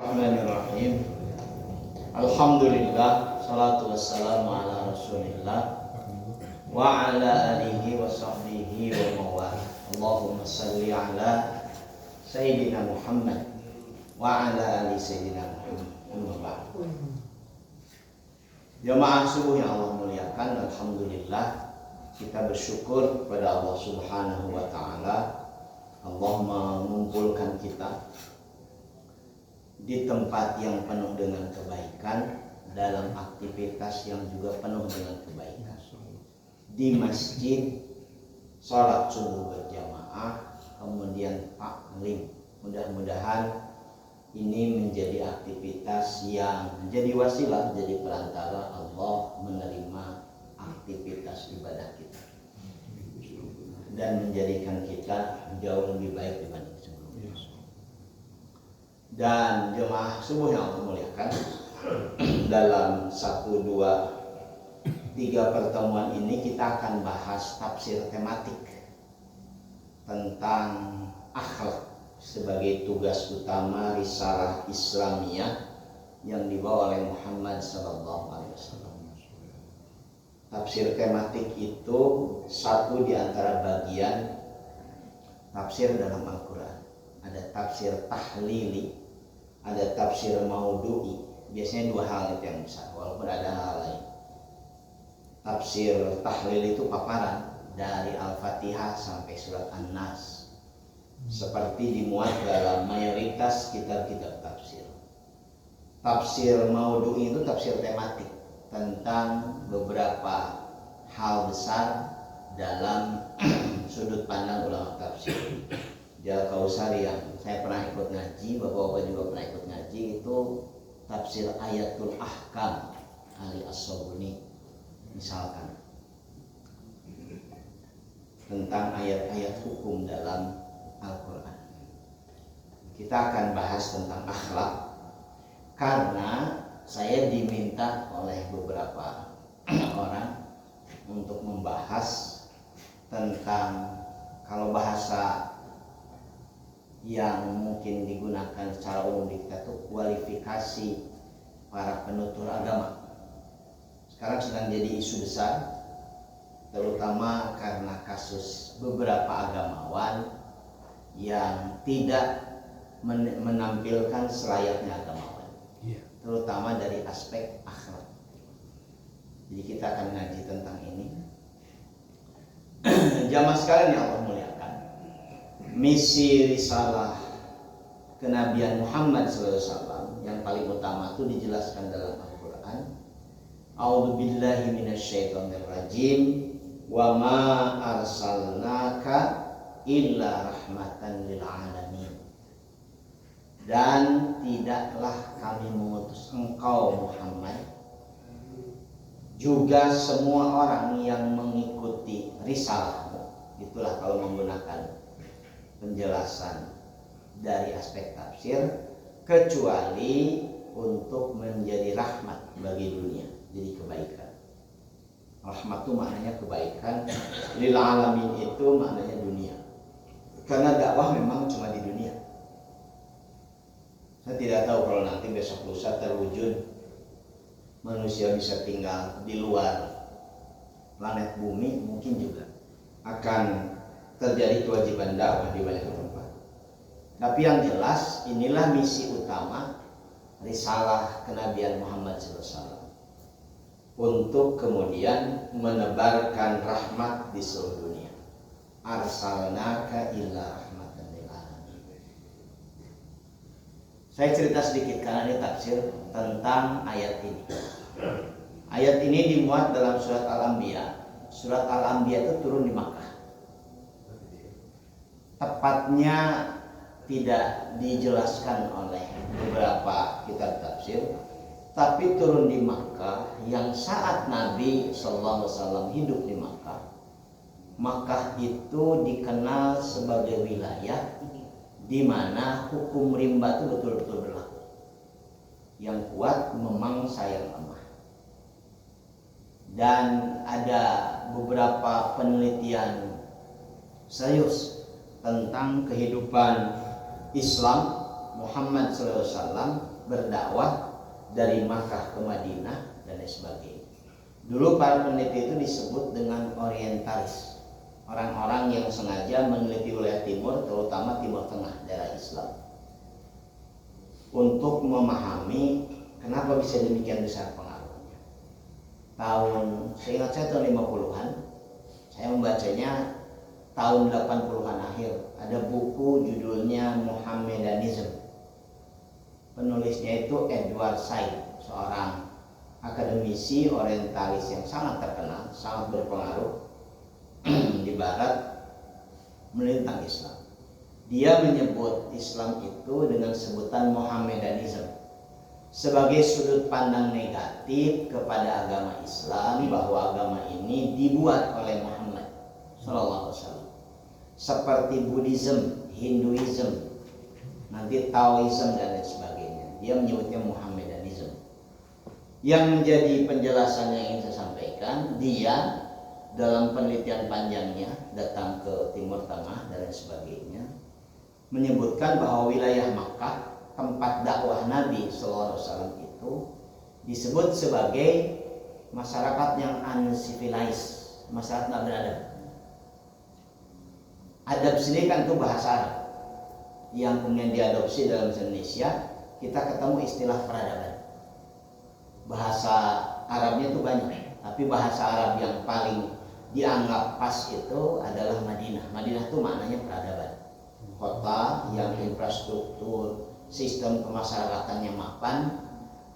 Bismillahirrahmanirrahim. Alhamdulillah, salatu wassalamu ala rasulillah wa ala alihi wa sahbihi wa mawala. Allahumma salli ala Sayyidina Muhammad wa ala ali Sayyidina Muhammad. Jamaah subuh yang Allah muliakan, alhamdulillah kita bersyukur kepada Allah Subhanahu wa taala. Allah mengumpulkan kita di tempat yang penuh dengan kebaikan, dalam aktivitas yang juga penuh dengan kebaikan, di masjid, sholat subuh berjamaah, kemudian taklim. Mudah-mudahan ini menjadi aktivitas yang menjadi wasilah, jadi perantara Allah menerima aktivitas ibadah kita dan menjadikan kita jauh lebih baik dibanding sebelumnya. Dan jemaah subuh yang Allah muliakan, dalam 1, 2, 3 pertemuan ini kita akan bahas tafsir tematik tentang akhlak sebagai tugas utama risalah Islamiyah yang dibawa oleh Muhammad SAW. Tafsir tematik itu satu di antara bagian tafsir dalam Al-Quran. Ada tafsir tahlili, ada tafsir maudu'i. Biasanya 2 hal itu yang besar, walaupun ada hal lain. Tafsir tahlil itu paparan dari Al-Fatihah sampai surat An-Nas, seperti dimuat dalam mayoritas kitab-kitab tafsir. Tafsir maudu'i itu tafsir tematik tentang beberapa hal besar dalam sudut pandang ulama tafsir. Al-Kausari yang saya pernah ikut ngaji, bapak-bapak juga pernah ikut ngaji, itu tafsir Ayatul Ahkam Ali As-Sabuni misalkan, tentang ayat-ayat hukum dalam Al-Quran. Kita akan bahas tentang akhlak karena saya diminta oleh beberapa orang untuk membahas tentang, kalau bahasa yang mungkin digunakan secara umum di kita tuh kualifikasi para penutur agama. Sekarang sedang jadi isu besar, terutama karena kasus beberapa agamawan yang tidak menampilkan selayaknya agamawan, terutama dari aspek akhlak. Jadi kita akan ngaji tentang ini. Jamaah sekalian yang Allah muliakan, misi risalah kenabian Muhammad SAW yang paling utama itu dijelaskan dalam Al-Quran. A'udzu billahi minasyaitonir rajim. Wa ma arsalnaka illa rahmatan lil alamin. Dan tidaklah kami mengutus engkau Muhammad, juga semua orang yang mengikuti risalahmu. Itulah kalau menggunakan penjelasan dari aspek tafsir, kecuali untuk menjadi rahmat bagi dunia, jadi kebaikan. Rahmat itu maknanya kebaikan, lil alamin itu maknanya dunia, karena dakwah memang cuma di dunia. Saya tidak tahu kalau nanti besok lusa terwujud manusia bisa tinggal di luar planet bumi, mungkin juga akan terjadi kewajiban dakwah di banyak tempat. Tapi yang jelas, inilah misi utama risalah kenabian Muhammad SAW, untuk kemudian menebarkan rahmat di seluruh dunia. Arsalnaka illa rahmatan lil alamin. Saya cerita sedikit karena ini tafsir tentang ayat ini. Ayat ini dimuat dalam surat Al-Anbiya. Surat Al-Anbiya itu turun di Makkah. Tepatnya tidak dijelaskan oleh beberapa kitab tafsir, tapi turun di Makkah yang saat Nabi Sallallahu Alaihi Wasallam hidup di Makkah. Makkah itu dikenal sebagai wilayah di mana hukum rimba itu betul-betul berlaku. Yang kuat memangsa yang lemah. Dan ada beberapa penelitian serius tentang kehidupan Islam Muhammad SAW berdakwah dari Makkah ke Madinah dan lain sebagainya. Dulu para peneliti itu disebut dengan orientalis, orang-orang yang sengaja meneliti wilayah timur, terutama Timur Tengah, daerah Islam, untuk memahami kenapa bisa demikian besar pengaruhnya. Seingat saya tahun 50-an, saya membacanya tahun 80-an akhir, ada buku judulnya Mohammedanism. Penulisnya itu Edward Said, seorang akademisi orientalis yang sangat terkenal, sangat berpengaruh di barat menentang Islam. Dia menyebut Islam itu dengan sebutan Mohammedanism sebagai sudut pandang negatif kepada agama Islam, bahwa agama ini dibuat oleh Muhammad sallallahu alaihi wasallam. Seperti Buddhism, Hinduism, nanti Taoism dan lain sebagainya. Dia menyebutnya Mohammedanism. Yang menjadi penjelasan yang ingin saya sampaikan, dia dalam penelitian panjangnya datang ke Timur Tengah dan lain sebagainya, menyebutkan bahwa wilayah Makkah, tempat dakwah Nabi SAW itu disebut sebagai masyarakat yang uncivilized, masyarakat tidak beradab. Adab sini kan itu bahasa Arab yang kemudian diadopsi dalam bahasa Indonesia. Kita ketemu istilah peradaban. Bahasa Arabnya itu banyak, tapi bahasa Arab yang paling dianggap pas itu adalah Madinah. Madinah itu maknanya peradaban, kota yang infrastruktur sistem pemasyarakatannya mapan,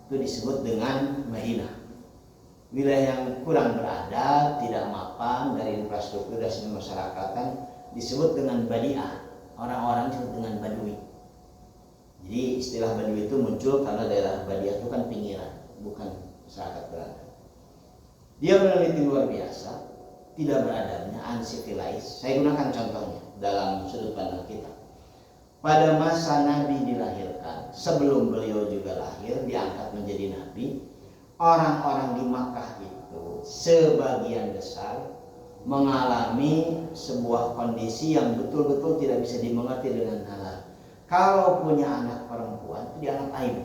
itu disebut dengan Madinah. Wilayah yang kurang beradab, tidak mapan dari infrastruktur dan sistem masyarakatan disebut dengan Badi'ah. Orang-orang disebut dengan Badui. Jadi istilah Badui itu muncul karena daerah Badi'ah itu kan pinggiran, bukan masyarakat beradab. Dia meneliti luar biasa, tidak beradabnya, uncivilized. Saya gunakan contohnya dalam sudut pandang kita. Pada masa Nabi dilahirkan, sebelum beliau juga lahir, diangkat menjadi Nabi, orang-orang di Makkah itu sebagian besar mengalami sebuah kondisi yang betul-betul tidak bisa dimengerti dengan nalar. Kalau punya anak perempuan itu dianggap aib.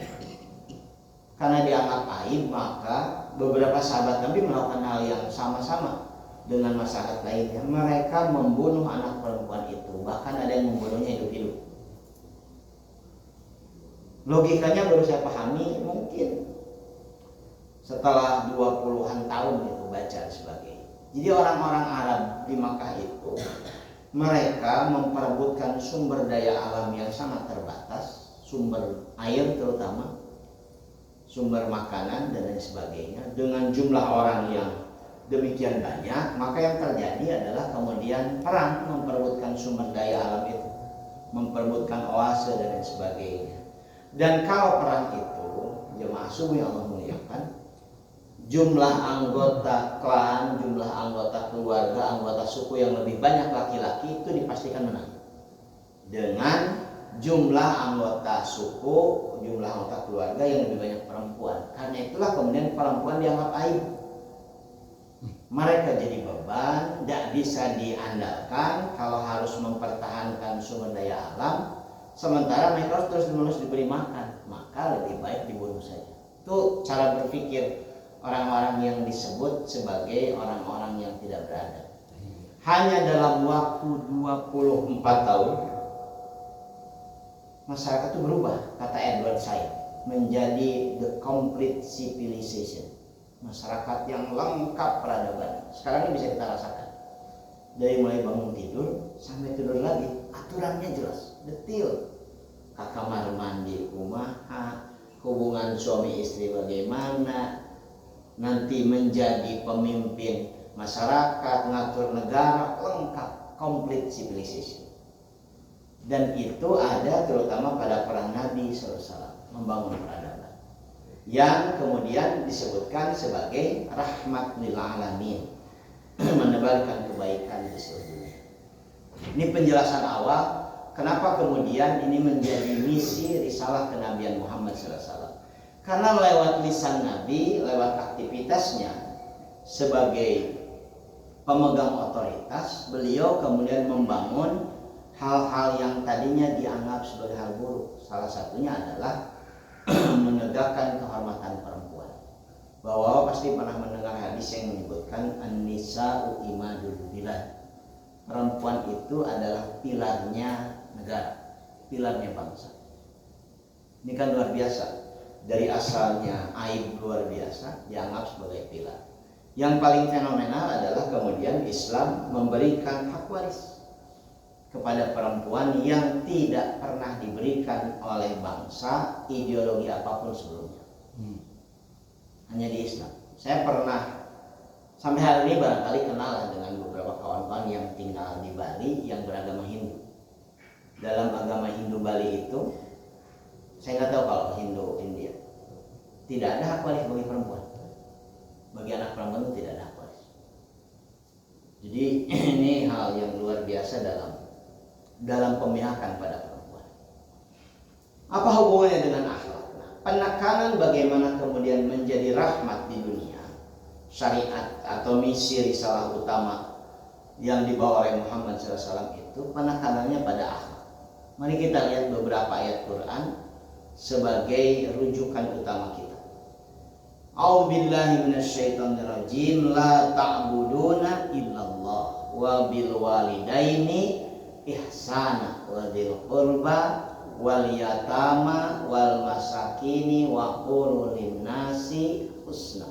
Karena dianggap aib, maka beberapa sahabat Nabi melakukan hal yang sama-sama dengan masyarakat lainnya. Mereka membunuh anak perempuan itu, bahkan ada yang membunuhnya hidup-hidup. Logikanya baru saya pahami mungkin setelah 20-an tahun itu baca sebagainya. Jadi orang-orang Arab di Makkah itu mereka memperebutkan sumber daya alam yang sangat terbatas, sumber air terutama, sumber makanan dan lain sebagainya, dengan jumlah orang yang demikian banyak. Maka yang terjadi adalah kemudian perang memperebutkan sumber daya alam itu, memperebutkan oase dan lain sebagainya. Dan kalau perang itu, jemaah subuh yang Allah muliakan, jumlah anggota klan, jumlah anggota keluarga, anggota suku yang lebih banyak laki-laki itu dipastikan menang. Dengan jumlah anggota suku, jumlah anggota keluarga yang lebih banyak perempuan. Karena itulah kemudian perempuan dianggap aib. Mereka jadi beban, tidak bisa diandalkan kalau harus mempertahankan sumber daya alam. Sementara mereka terus-menerus diberi makan, maka lebih baik dibunuh saja. Itu cara berpikir orang-orang yang disebut sebagai orang-orang yang tidak beradab. Hanya dalam waktu 24 tahun masyarakat itu berubah, kata Edward Said, menjadi the complete civilization. Masyarakat yang lengkap peradaban. Sekarang ini bisa kita rasakan. Dari mulai bangun tidur sampai tidur lagi, aturannya jelas, detil. Kamar mandi kumaha, hubungan suami istri bagaimana, nanti menjadi pemimpin masyarakat, ngatur negara, lengkap, complete civilization. Dan itu ada terutama pada perang Nabi SAW, membangun peradaban, yang kemudian disebutkan sebagai rahmat lil alamin, menebarkan kebaikan di seluruh dunia. Ini penjelasan awal kenapa kemudian ini menjadi misi risalah kenabian Muhammad SAW. Karena lewat lisan Nabi, lewat aktivitasnya sebagai pemegang otoritas, beliau kemudian membangun hal-hal yang tadinya dianggap sebagai hal buruk. Salah satunya adalah menegakkan kehormatan perempuan. Bahwa pasti pernah mendengar hadis yang menyebutkan an-nisa'u imadul bilad. Perempuan itu adalah pilarnya negara, pilarnya bangsa. Ini kan luar biasa. Dari asalnya aib luar biasa dianggap sebagai pilar. Yang paling fenomenal adalah kemudian Islam memberikan hak waris kepada perempuan yang tidak pernah diberikan oleh bangsa ideologi apapun sebelumnya. Hanya di Islam. Saya pernah sampai hari ini barangkali kenal dengan beberapa kawan-kawan yang tinggal di Bali yang beragama Hindu. Dalam agama Hindu Bali itu, saya nggak tahu kalau Hindu India, tidak ada hak waris bagi perempuan. Bagi anak perempuan itu tidak ada hak waris. Jadi ini hal yang luar biasa dalam pemihakan pada perempuan. Apa hubungannya dengan akhlak? Nah, penekanan bagaimana kemudian menjadi rahmat di dunia, syariat atau misi risalah utama yang dibawa oleh Muhammad SAW itu penekanannya pada akhlak. Mari kita lihat beberapa ayat Quran sebagai rujukan utama kita. A'udzubillahi minasyaitonirrajim. La ta'buduna illallah wa bil walidaini ihsana wa dzil qurba wal yatama wal masakini wa qulu linnasi husna.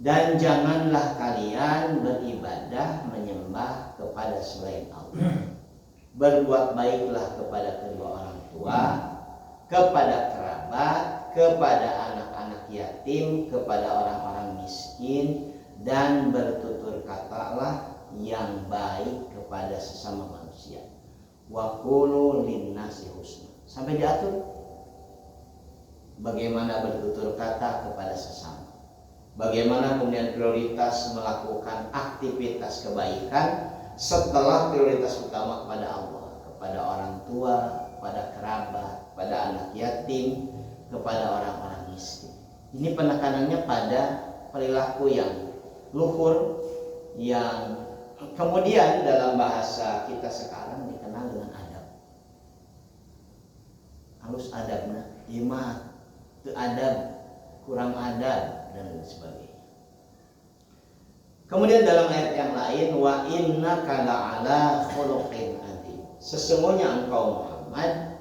Dan janganlah kalian beribadah menyembah kepada selain Allah. Berbuat baiklah kepada kedua orang tua, kepada kerabat, kepada anak-anak yatim, kepada orang-orang miskin, dan bertutur katalah yang baik kepada sesama manusia. Wa qulu linnasi husna. Sampai diatur bagaimana bertutur kata kepada sesama. Bagaimana kemudian prioritas melakukan aktivitas kebaikan setelah prioritas utama kepada Allah, kepada orang tua, kepada kerabat, kepada anak yatim, kepada orang-orang miskin. Ini penekanannya pada perilaku yang luhur, yang kemudian dalam bahasa kita sekarang dikenal dengan adab. Halus adabna, iman, itu adab, kurang adab dan sebagainya. Kemudian dalam ayat yang lain, wa innaka la'ala khuluqin adzim. Sesungguhnya engkau Muhammad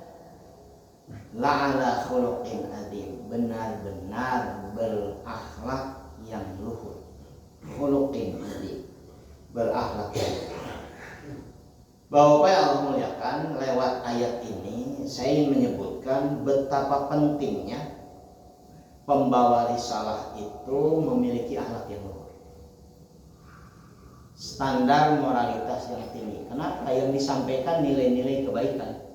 la'ala khuluqin adzim, benar-benar berakhlak yang luhur. Khuluqin adzim, berakhlak yang luhur. Bapak yang Allah muliakan, lewat ayat ini saya ingin menyebutkan betapa pentingnya pembawa risalah itu memiliki akhlak yang luhur, standar moralitas yang tinggi. Kenapa? Yang disampaikan nilai-nilai kebaikan,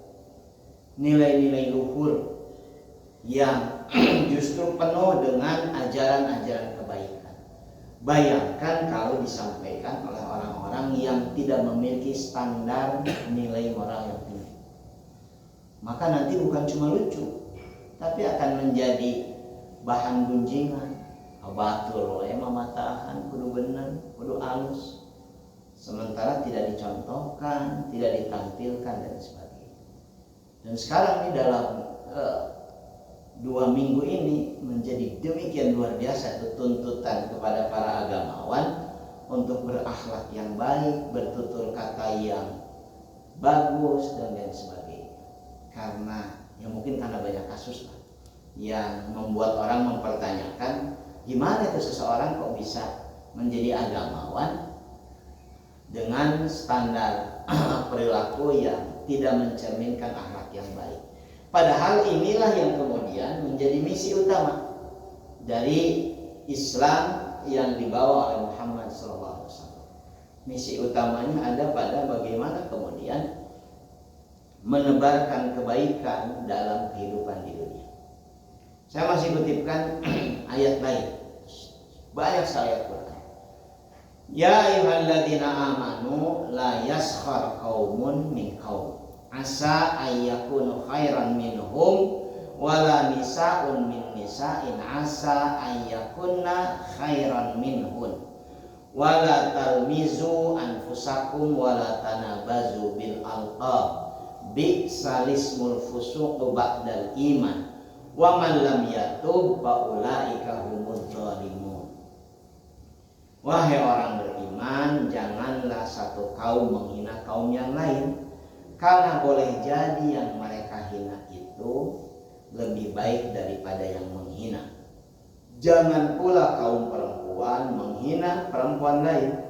nilai-nilai luhur yang justru penuh dengan ajaran-ajaran kebaikan. Bayangkan kalau disampaikan oleh orang-orang yang tidak memiliki standar nilai moral yang tinggi, maka nanti bukan cuma lucu, tapi akan menjadi bahan gunjingan. Abatul emang matahan kudu bener, kudu alus, sementara tidak dicontohkan, tidak ditampilkan dan sebagainya. Dan sekarang ini dalam 2 minggu ini menjadi demikian luar biasa itu tuntutan kepada para agamawan untuk berakhlak yang baik, bertutur kata yang bagus dan lain sebagainya. Karena ya mungkin karena banyak kasus lah yang membuat orang mempertanyakan gimana itu seseorang kok bisa menjadi agamawan dengan standar perilaku yang tidak mencerminkan akhlak yang baik. Padahal inilah yang kemudian menjadi misi utama dari Islam yang dibawa oleh Muhammad SAW. Misi utamanya ada pada bagaimana kemudian menebarkan kebaikan dalam kehidupan di dunia. Saya masih kutipkan ayat lain, banyak sekali ayat Quran. Ya ayyuhalladzina amanu la yaskhar qaumun min qaum asa ayyakunu khairan minhum wala nisa'un min nisa'in asa ayyakunna khairan minhun wala talmizu anfusakum wala tanabazu bil alqab bi'salismul fusuqu ba'dal iman wa man lam yatub fa ulaika humudz zalimun. Wahai orang beriman, janganlah satu kaum menghina kaum yang lain, karena boleh jadi yang mereka hina itu lebih baik daripada yang menghina. Jangan pula kaum perempuan menghina perempuan lain,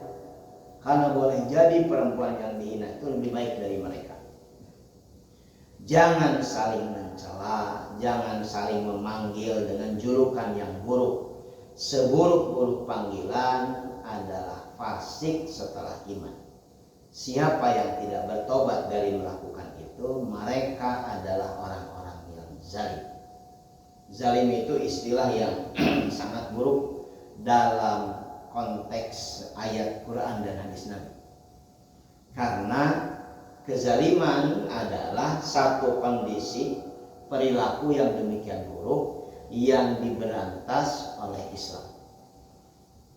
karena boleh jadi perempuan yang dihina itu lebih baik dari mereka. Jangan saling mencela, jangan saling memanggil dengan julukan yang buruk. Seburuk-buruk panggilan adalah fasik setelah iman. Siapa yang tidak bertobat dari melakukan itu, mereka adalah orang-orang yang zalim. Zalim itu istilah yang sangat buruk dalam konteks ayat Quran dan hadis Nabi. Karena kezaliman adalah satu kondisi perilaku yang demikian buruk yang diberantas oleh Islam.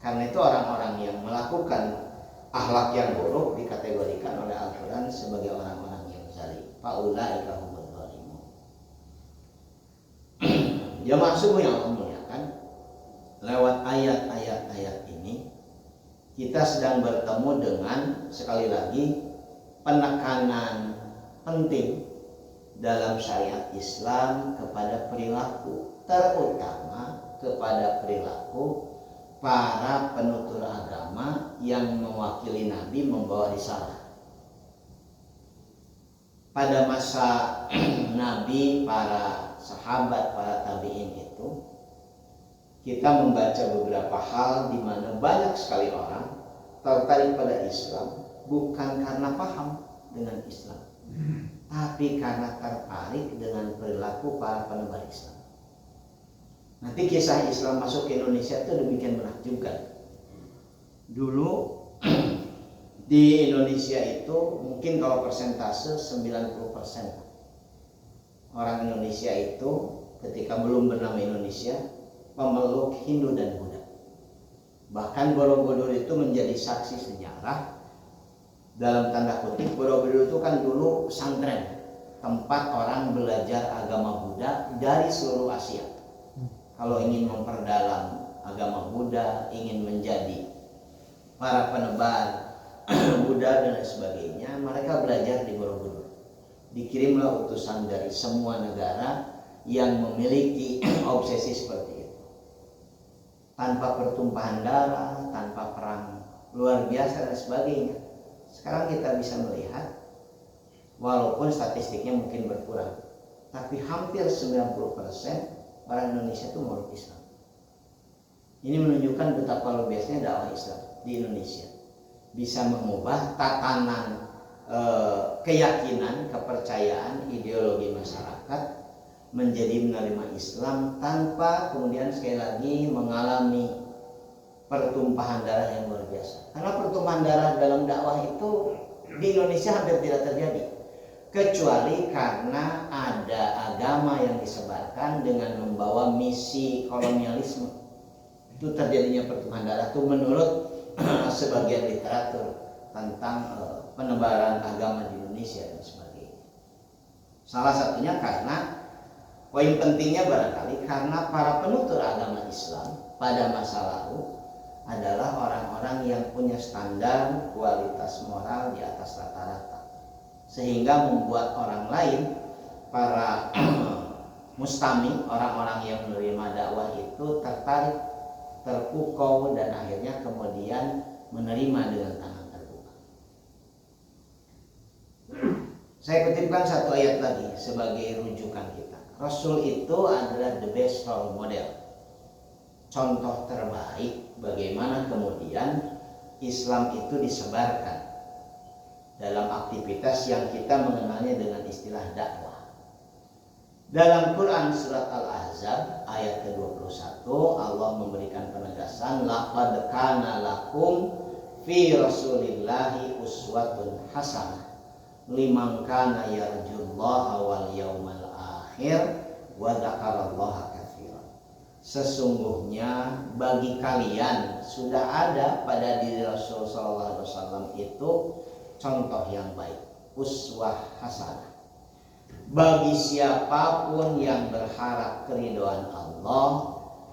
Karena itu orang-orang yang melakukan akhlak yang buruk dikategorikan oleh Al-Quran sebagai orang-orang yang zalim. Faulaika humudz zalimun. Jamaah subuh yang Allah muliakan, lewat ayat-ayat ini kita sedang bertemu dengan, sekali lagi, penekanan penting dalam syariat Islam kepada perilaku, terutama kepada perilaku para penutur agama yang mewakili Nabi membawa risalah. Pada masa Nabi, para sahabat, para tabi'in itu, kita membaca beberapa hal di mana banyak sekali orang tertarik pada Islam bukan karena paham dengan Islam, tapi karena tertarik dengan perilaku para penebar Islam. Nanti kisah Islam masuk ke Indonesia itu demikian menakjubkan. Dulu di Indonesia itu mungkin kalau persentase 90% orang Indonesia itu ketika belum bernama Indonesia pemeluk Hindu dan Buddha. Bahkan Borobudur itu menjadi saksi sejarah. Dalam tanda kutip, Borobudur itu kan dulu pesantren, tempat orang belajar agama Buddha dari seluruh Asia. Kalau ingin memperdalam agama Buddha, ingin menjadi para penebar Buddha dan sebagainya, mereka belajar di Borobudur. Dikirimlah utusan dari semua negara yang memiliki obsesi seperti itu. Tanpa pertumpahan darah, tanpa perang luar biasa dan sebagainya. Sekarang kita bisa melihat, walaupun statistiknya mungkin berkurang, tapi hampir 90% orang Indonesia itu meluk Islam. Ini menunjukkan betapa luar biasanya dakwah Islam di Indonesia. Bisa mengubah tatanan keyakinan, kepercayaan, ideologi masyarakat menjadi menerima Islam tanpa kemudian sekali lagi mengalami pertumpahan darah yang luar biasa. Karena pertumpahan darah dalam dakwah itu di Indonesia hampir tidak terjadi, kecuali karena ada agama yang disebarkan dengan membawa misi kolonialisme. Itu terjadinya pertumpahan darah itu menurut sebagian literatur tentang penebaran agama di Indonesia dan sebagainya. Salah satunya karena poin pentingnya barangkali karena para penutur agama Islam pada masa lalu adalah orang-orang yang punya standar kualitas moral di atas rata-rata, sehingga membuat orang lain, para mustami, orang-orang yang menerima dakwah itu tertarik, terpukau, dan akhirnya kemudian menerima dengan tangan terbuka. Saya kutipkan satu ayat lagi sebagai rujukan kita. Rasul itu adalah the best role model, contoh terbaik bagaimana kemudian Islam itu disebarkan dalam aktivitas yang kita mengenalnya dengan istilah dakwah. Dalam Quran surat Al-Ahzab ayat ke-21 Allah memberikan penegasan, laqad kana lakum fi rasulillahi uswatun hasanah liman kana yarjullaha wal yawmal akhir wa dzakarallaha katsiran. Sesungguhnya bagi kalian sudah ada pada diri Rasul sallallahu alaihi wasallam itu contoh yang baik, uswah hasanah. bagi siapapun yang berharap keridhaan Allah,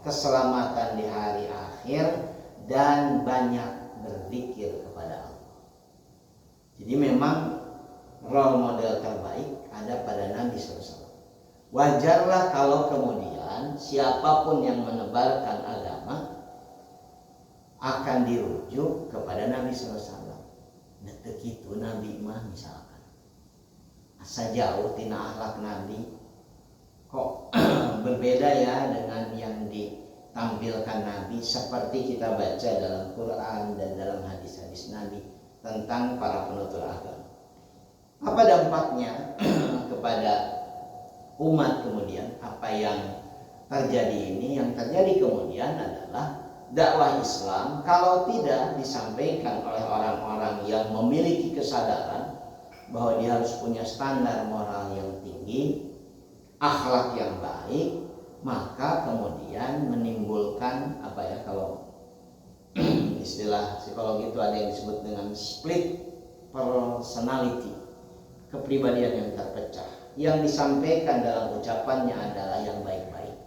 keselamatan di hari akhir, dan banyak berzikir kepada Allah. Jadi memang role model terbaik ada pada Nabi SAW. Wajarlah kalau kemudian siapapun yang menebarkan agama akan dirujuk kepada Nabi SAW. Detik itu Nabi mah misalkan asa jauh tina akhlak Nabi, kok berbeda ya dengan yang ditampilkan Nabi seperti kita baca dalam Quran dan dalam hadis-hadis Nabi tentang para penutur agama. Apa dampaknya kepada umat kemudian? Apa yang terjadi ini? Yang terjadi kemudian adalah dakwah Islam kalau tidak disampaikan oleh orang-orang yang memiliki kesadaran bahwa dia harus punya standar moral yang tinggi, akhlak yang baik, maka kemudian menimbulkan apa ya, kalau istilah psikologi itu ada yang disebut dengan split personality, kepribadian yang terpecah. Yang disampaikan dalam ucapannya adalah yang baik-baik,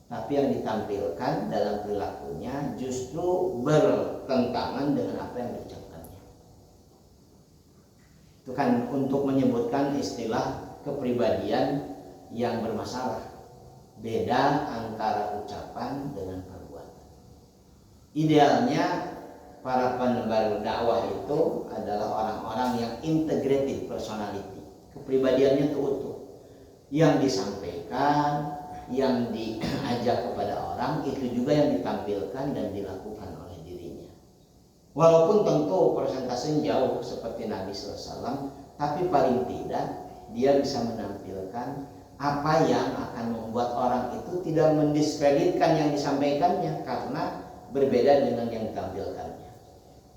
tapi yang ditampilkan dalam perilakunya justru bertentangan dengan apa yang diucapkannya. Itu kan untuk menyebutkan istilah kepribadian yang bermasalah, beda antara ucapan dengan perbuatan. Idealnya para penebar dakwah itu adalah orang-orang yang integrated personality, kepribadiannya itu utuh, yang disampaikan, yang diajak kepada orang itu juga yang ditampilkan dan dilakukan oleh dirinya. Walaupun tentu persentasenya jauh seperti Nabi SAW, tapi paling tidak dia bisa menampilkan apa yang akan membuat orang itu tidak mendiskreditkan yang disampaikannya karena berbeda dengan yang ditampilkannya.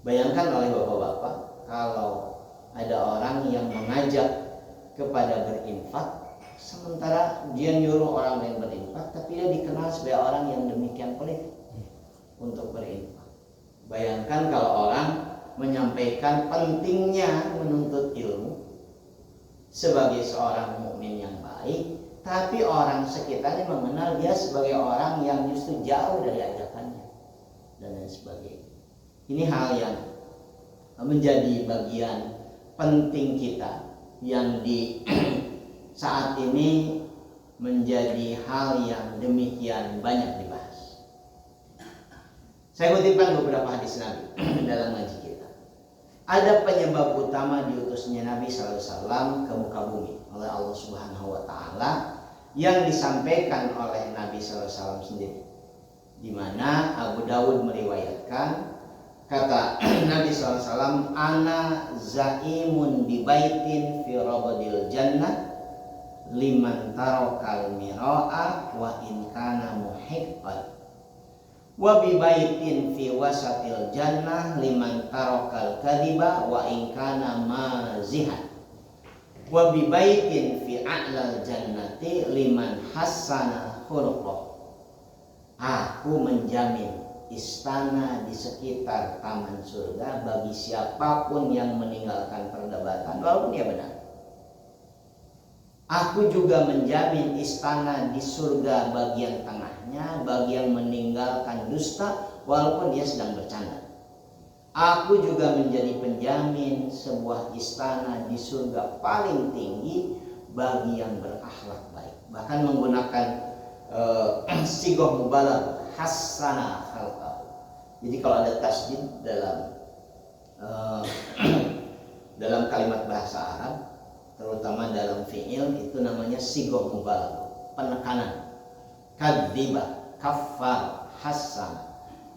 Bayangkan oleh bapak-bapak kalau ada orang yang mengajak kepada berinfak, sementara dia nyuruh orang lain berinfak, tapi dia dikenal sebagai orang yang demikian pelit untuk berinfak. Bayangkan kalau orang menyampaikan pentingnya menuntut ilmu sebagai seorang mukmin yang baik, tapi orang sekitarnya mengenal dia sebagai orang yang justru jauh dari ajakannya dan lain sebagainya. Ini hal yang menjadi bagian penting kita yang di saat ini menjadi hal yang demikian banyak dibahas. Saya kutipkan beberapa hadis Nabi dalam ngaji kita. Ada penyebab utama diutusnya Nabi SAW ke muka bumi oleh Allah Subhanahu wa Ta'ala yang disampaikan oleh Nabi SAW sendiri, di mana Abu Dawud meriwayatkan, kata Nabi SAW, ana zaimun bi baitin fi rabadil jannah liman tarokal miro'a wa in kana muhiqqan wa bi baitin fi wasatil jannah liman tarokal kadiba wa in kana mazihan wa bi baitin fi a'lal jannati liman hassana khuluqah. Aku menjamin istana di sekitar taman surga bagi siapapun yang meninggalkan perdebatan walaupun dia benar. Aku juga menjamin istana di surga bagian tengahnya bagi yang meninggalkan dusta walaupun dia sedang bercanda. Aku juga menjadi penjamin sebuah istana di surga paling tinggi bagi yang berakhlak baik. Bahkan menggunakan sigoh mubalagh, hasanah khalqahu. Jadi kalau ada tasdid dalam kalimat bahasa Arab, terutama dalam fi'il, itu namanya sigoh mubalagh, penekanan. Kadziba, kafar, hasan,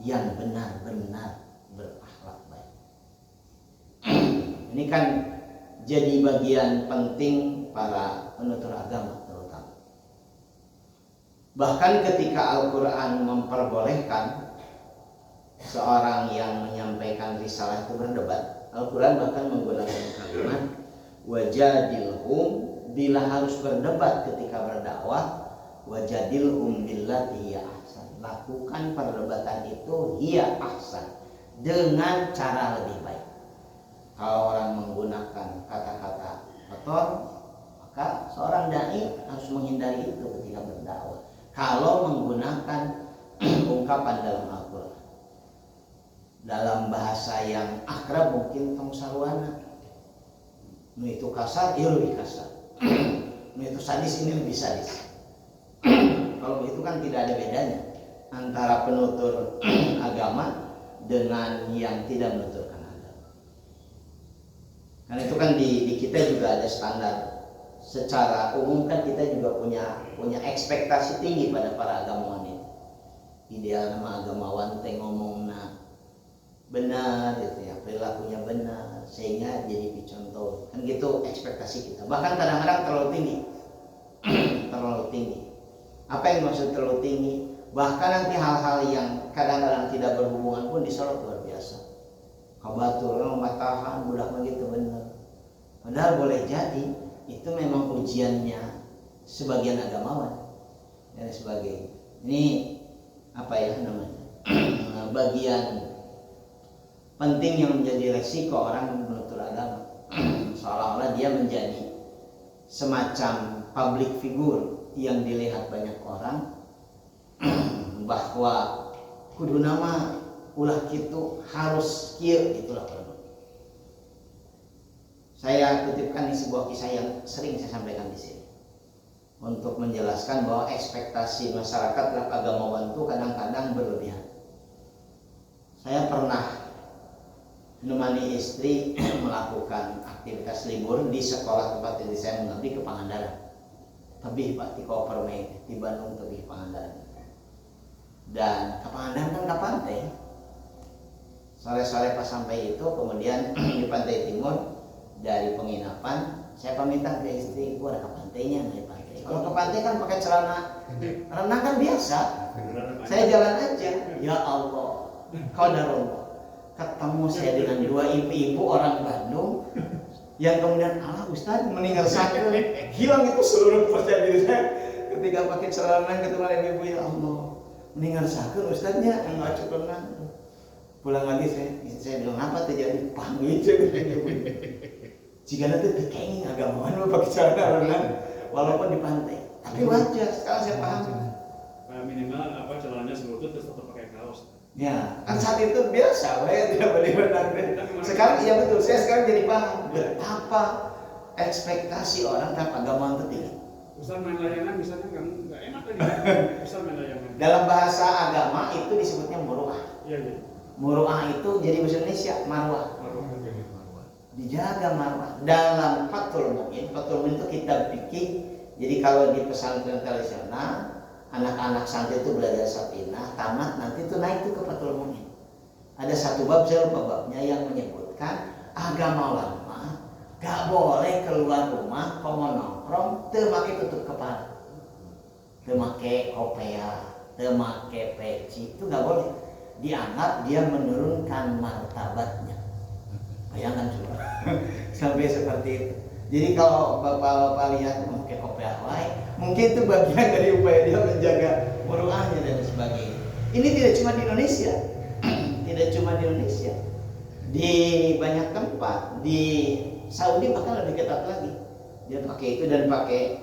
yang benar-benar berakhlak baik. Ini kan jadi bagian penting para penutur agama terutama. Bahkan ketika Al-Quran memperbolehkan seorang yang menyampaikan risalah itu berdebat, Al-Quran bahkan menggunakan kalimat wajadilhum, bila harus berdebat ketika berdakwah, wajadilhum billati hiya ahsan, lakukan perdebatan itu hiya ahsan, dengan cara lebih baik. Kalau orang menggunakan kata-kata kotor, Maka seorang dai harus menghindari itu ketika berdakwah. Kalau menggunakan ungkapan dalam Al-Quran dalam bahasa yang akrab mungkin kamu sarwana, nu itu kasar, ya lebih kasar. Nu itu sadis, ini lebih sadis. Kalau begitu kan tidak ada bedanya antara penutur agama dengan yang tidak menuturkan agama. Karena itu kan di kita juga ada standar. Secara umum kan kita juga punya ekspektasi tinggi pada para agamawan itu. Ideal nama agamawan teh ngomongna benar gitu ya, perilakunya benar sehingga jadi dicontoh. Kan gitu ekspektasi kita. Bahkan kadang-kadang terlalu tinggi. Terlalu tinggi. Apa yang maksud terlalu tinggi? Bahkan nanti hal-hal yang kadang-kadang tidak berhubungan pun disorot luar biasa. Kabatur, matahan, budak begitu benar. Padahal boleh jadi itu memang ujiannya sebagian agamawan dan sebagainya. Ini apa ya namanya? Bagian penting yang menjadi resiko orang menutur agama. Seolah-olah dia menjadi semacam public figure yang dilihat banyak orang, bahwa kudu nama ulah kitu harus kieu itulah. Saya kutipkan di sebuah kisah yang sering saya sampaikan di sini untuk menjelaskan bahwa ekspektasi masyarakat terhadap agamawan itu kadang-kadang berlebihan. Saya pernah menemani istri melakukan aktivitas libur di sekolah tempat istri saya mengabdi ke Pangandaran. Tebih Pak di Kopermai di Bandung, tebih Pangandaran. Dan ke Pangandaran kan ke pantai. Sore-sore pas sampai itu kemudian di pantai timur dari penginapan saya pamitan ke istri, gua ada ke pantainya dari pantai. Kalau ke pantai kan pakai celana renang kan biasa. Saya jalan aja. Ya Allah, qadarullah. Ketemu saya dengan dua ibu-ibu orang Bandung yang kemudian Ustaz meninggal sakit, hilang itu seluruh percaya diri saya ketika pakai celana ketemu ibu-ibu. Ya Allah, meninggal sakit Ustaznya enggak cukup renang. Pulang lagi saya bilang apa terjadi? Panggil jika nanti kayaknya agamawan mau pakai celana renang walaupun di pantai. Tapi wajar, sekarang saya paham. Minimal apa celananya selutut terus tetap pakai kaos. Ya, kan saat itu biasa, saya tidak boleh renang. Sekarang iya betul, saya sekarang jadi paham betapa ekspektasi orang terhadap agama itu tinggi. Ustaz main layangan misalnya kan nggak enak lagi. Ustaz main layangan. Dalam bahasa agama itu disebutnya muruah. Iya iya. Muruah itu jadi bahasa Indonesia marwah. Dijaga marwah. Dalam Fathul Mu'in itu kita bikin. Jadi kalau di pesantren tradisional anak-anak santri itu belajar sapinah, tamat nanti itu naik tuh ke Fathul Mu'in. Ada satu bab, saya lupa babnya, yang menyebutkan agama lama gak boleh keluar rumah kalau nongkrong teu make tutup kepala, teu make kopea, teu make peci, itu gak boleh. Dianggap dia menurunkan martabatnya. Bayangkan coba sampai seperti itu. Jadi kalau bapak-bapak lihat memakai kopiah wae, mungkin itu bagian dari upaya dia menjaga muruahnya dan sebagainya. Ini tidak cuma di Indonesia, tidak cuma di Indonesia, di banyak tempat, di Saudi bahkan lebih ketat lagi. Dia pakai itu dan pakai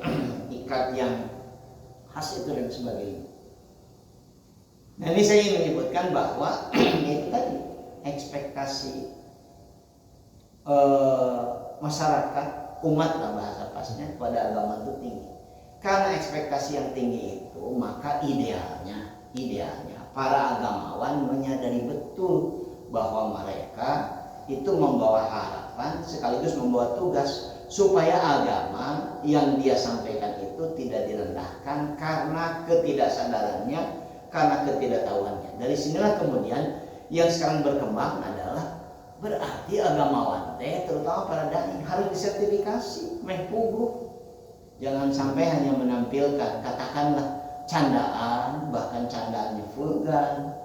ikat yang khas itu dan sebagainya. Nah ini saya ingin menyebutkan bahwa itu tadi ekspektasi masyarakat umat lah bahasa pasnya pada agama itu tinggi. Karena ekspektasi yang tinggi itu, maka idealnya para agamawan menyadari betul bahwa mereka itu membawa harapan sekaligus membawa tugas supaya agama yang dia sampaikan itu tidak direndahkan karena ketidaksadarannya, karena ketidaktahuannya. Dari sinilah kemudian yang sekarang berkembang adalah berarti agamawan terutama para dai harus disertifikasi, meh puguh. Jangan sampai hanya menampilkan katakanlah candaan, bahkan candaannya vulgar,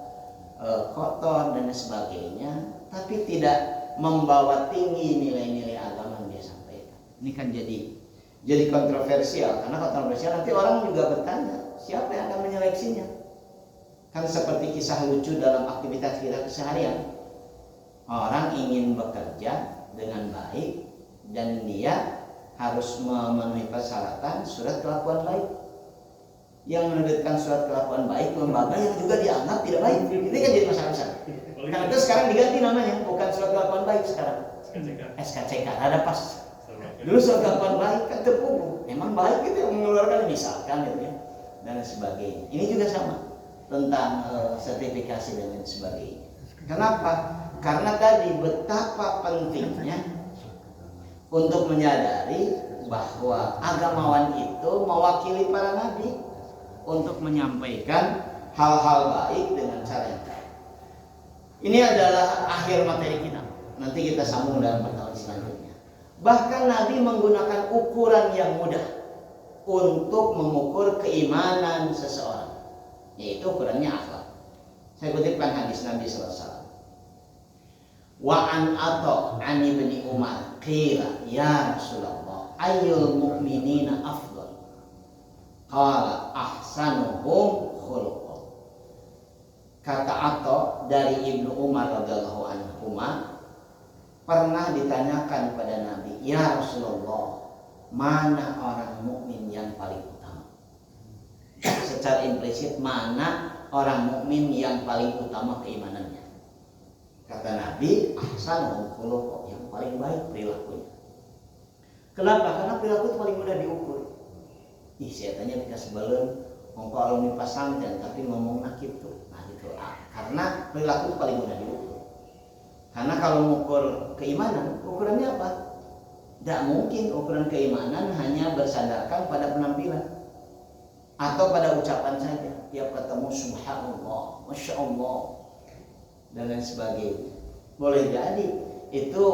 kotor dan sebagainya, tapi tidak membawa tinggi nilai-nilai agama yang dia sampaikan. Ini kan jadi kontroversial, karena kontroversial nanti orang juga bertanya siapa yang akan menyeleksinya. Kan seperti kisah lucu dalam aktivitas kita keseharian. Orang ingin bekerja dengan baik dan dia harus memenuhi persyaratan surat kelakuan baik. Yang menerbitkan surat kelakuan baik lembaga yang juga dianggap tidak baik. Ini kan jadi masalah besar. Karena itu sekarang diganti namanya, bukan surat kelakuan baik sekarang. SKCK. Ada pas. Dulu surat kelakuan baik kan terpukul. Memang baik itu yang mengeluarkan misalkan gitu ya. Dan sebagainya. Ini juga sama tentang sertifikasi dan lain sebagainya. Kenapa? Karena tadi betapa pentingnya untuk menyadari bahwa agamawan itu mewakili para nabi untuk menyampaikan hal-hal baik dengan cara yang baik. Ini adalah akhir materi kita. Nanti kita sambung dalam pertemuan selanjutnya. Bahkan Nabi menggunakan ukuran yang mudah untuk mengukur keimanan seseorang, yaitu ukurannya akhlak. Saya kutipkan hadis Nabi SAW. Wa an Atha an ibni Umar qila ya Rasulullah ayyul mu'minina afdal qala ahsanuhum khuluqan. Kata Atha dari Ibnu Umar radhiyallahu anhu, pernah ditanyakan pada Nabi, ya Rasulullah, mana orang mukmin yang paling utama? Secara implisit, mana orang mukmin yang paling utama keimanannya? Kata Nabi, ahsanuhum khuluqan, yang paling baik perilakunya. Kenapa? Karena perilaku itu paling mudah diukur. Ih, saya tanya kita sebelum ngomong alumni pesantren tapi ngomong nakib tuh. Nah gitu. Karena perilaku itu paling mudah diukur. Karena kalau mengukur keimanan, ukurannya apa? Tidak mungkin ukuran keimanan hanya bersandarkan pada penampilan atau pada ucapan saja. Tiap ketemu subhanallah, masya Allah, dan lain sebagainya. Boleh jadi itu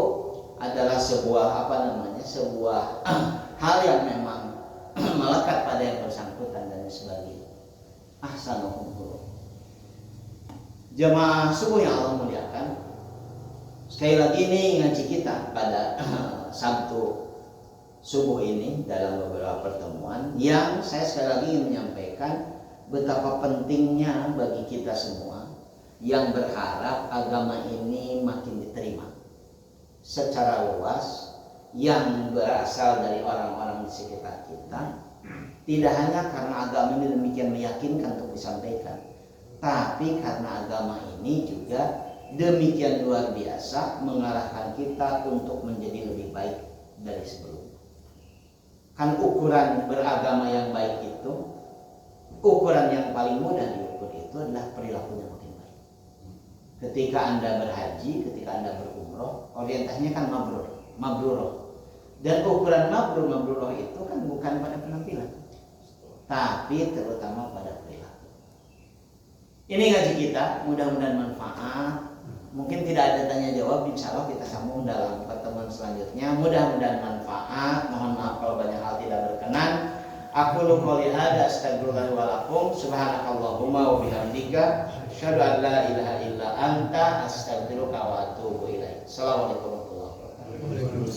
adalah sebuah sebuah hal yang memang melekat pada yang bersangkutan dan sebagainya. Ahsanuhum khuluqan. Jemaah subuh yang Allah muliakan, sekali lagi ini ngaji kita pada Sabtu subuh ini dalam beberapa pertemuan yang saya sekali lagi ingin menyampaikan betapa pentingnya bagi kita semua yang berharap agama ini makin diterima secara luas, yang berasal dari orang-orang di sekitar kita, tidak hanya karena agama ini demikian meyakinkan untuk disampaikan, tapi karena agama ini juga demikian luar biasa mengarahkan kita untuk menjadi lebih baik dari sebelumnya. Kan ukuran beragama yang baik itu, ukuran yang paling mudah diukur itu adalah perilakunya makin baik. Ketika Anda berhaji, ketika Anda berumroh, orientasinya kan mabruroh. Dan ukuran mabruroh itu kan bukan pada penampilan, tapi terutama pada perilaku. Ini ngaji kita, mudah-mudahan manfaat. Mungkin tidak ada tanya jawab, insya Allah kita sambung dalam pertemuan selanjutnya. Mudah-mudahan manfaat. Mohon maaf kalau banyak hal tidak berkenan. Aku qouli hadza astaghfirullah wa lakum. Subhanakallahumma wa bihamdika asyhadu an la ilaha illa anta astaghfiruka wa atubu ilaik. Assalamualaikum warahmatullahi wabarakatuh.